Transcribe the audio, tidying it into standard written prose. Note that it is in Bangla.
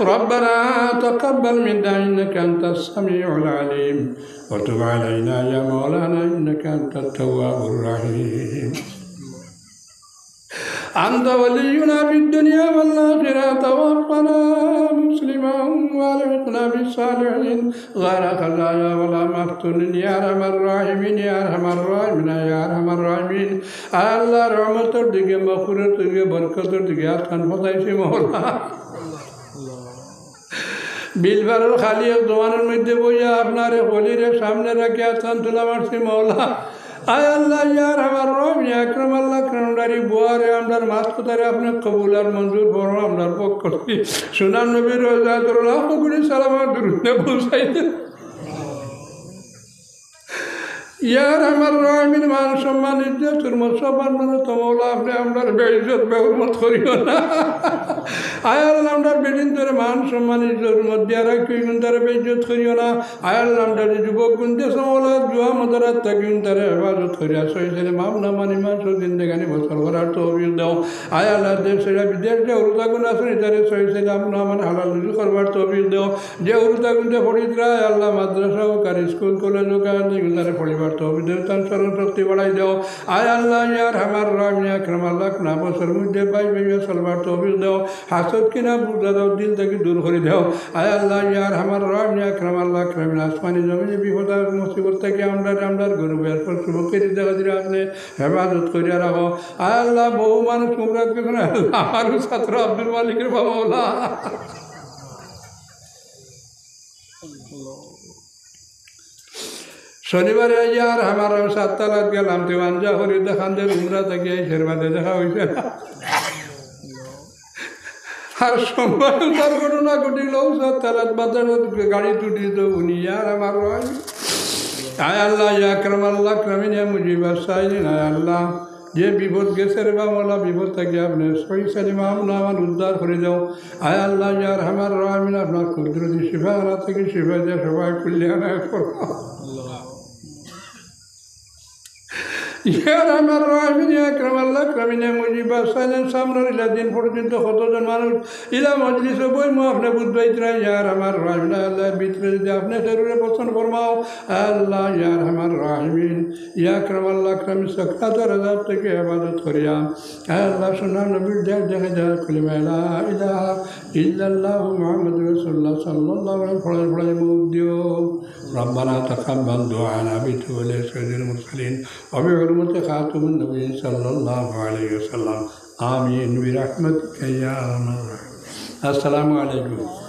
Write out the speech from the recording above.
ربنا تقبل منا إنك أنت السميع العليم وتب علينا يا مولانا إنك أنت التواب الرحيم أنت ولينا في الدنيا والآخرة توفنا مسلما والحقنا بالصالحين غير خزايا ولا مفتونين يا أرحم الراحمين يا أرحم الراحمين يا أرحم الراحمين الله رحمتর দিকে মাগফিরাতের দিকে বরকতের দিকে আসান ফতাইছি মওলা বিলবারের খালি এক দোয়ানের মধ্যে বইয়া আপনার ওলির সামনে রেখে আসান তুলা মারছি মওলা আয় আল্লাহ ইয়া রহমান রহিম ইয়া আকরাম আল্লাহ কারণদারি বুয়ারে আমরার মাসকুতারে আপনি কবুল আর মঞ্জুর করুন আমরার পক্ষ থেকে সুনান নবীর রওজাতুল লাখ কোটি সালামাত দুরূদ পৌঁছাইতে ইয়া রহমান রহিম মান সম্মান ইজ্জত হুরমত সবার মানে তো মওলা আপনি আমরার বেইজ্জত বেহুরমত করিও না আয় আল্লাহ আমরার বেদিন ধরে মান সম্মান ইজ্জত হুরমত দিয়া রাখিও গুনতারে বেইজ্জত করিও না আয় আল্লাহ আমরার যুবক গুনতে মওলা জুয়া মদরাত তাকিন তারে ইবাদত করিয়া সইছেন মাম না মানি মান জিন্দেগানি বছর করার তৌফিক দাও আয় আল্লাহ দেশে বিদেশ যে উরুদা গুণ আছে তারে সইছেন আপনা মান হালাল রুজি করবার তৌফিক দাও যে উরুদা গুনতে পড়িতরা আল্লাহ মাদ্রাসা ও কারি স্কুল কলেজ ও কারি গুনতারে পড়িবার তৌফিক দাও স্মরণ শক্তি বাড়াই দাও আয় আল্লাহ ইয়া রহমান রহিম ইয়া আকরাম আল্লাহ না বছর মধ্যে পাই পাইয়া চলবার তৌফিক দাও হাসদ কিনা বুঝা দাও দিল থেকে দূর করে দাও আয় আল্লাহ ইয়া রহমান রহিম ইয়া আকরাম আল্লাহ আকরামিন আসমানি জমিনে বিপদ মুসিবত থেকে আমরার গরু বের করে সুবকেরি দেখা দিলে আপনি হেফাজত করিয়া রাখো আয় আল্লাহ বহু মানুষ মুমরাত করে আমারও ছাত্র আব্দুল মালিকের বাবা শনিবারে আর আমার 7 তালাত গেলাম দেওয়ানজা হরি দেখানদের উমরা থেকে শেরবাদে দেখা হয়েছে আর সোমবার তার ঘটনা ঘটিল 7 তালাত বাজার গাড়ি টুটি তো উনি আর আমার আয় আল্লাহ ইয়া আকরাম আল্লাহ আকরামিন ইয়া মুজিবার সাইলিন আয় আল্লাহ যে বিপদ গেছে রে বাবা বিপদ থেকে আপনি সহি সালিমা আমার উদ্ধার করে যাও আয় আল্লাহ ইয়া রহমান রহিম আপনার কুদরতি শিফা থেকে শিফা দিয়ে সবাই কল্যাণ করো ইয়া রহমান রহিম ইয়া আকরাম আল্লাহ আকরামিন ইয়া মুজিবার সাইলিন সামনের ইলা দিন পর্যন্ত কতজন মানুষ ইলা মজলিসে বই মো আপনি বুঝবাইতরা ইয়া রহমান রহিম আল্লাহ ভিতরে যদি আপনি জরুরে পছন্দ ফরমাও আল্লাহ ইয়া রহমান রহিম ইয়া আকরাম আল্লাহ আকরামিন সাকাতের আযাব থেকে ইবাদত করিয়া আল্লাহ সুন্নাহ নবীর দেখা যায় কালিমা লা ইলাহা ইল্লাল্লাহু মুহাম্মাদুর রাসূলুল্লাহ সাল্লাল্লাহু আলাইহি ওয়াসাল্লাম পড়ে মুখ দিও রব্বানা তাকাব্বাল দুআনা বিতুল সাইয়্যিদুল মুরসালিন ওয়া بحرمة خاتم النبي صلى الله عليه وسلم آمين برحمتك يا أرحم الراحمين السلام عليكم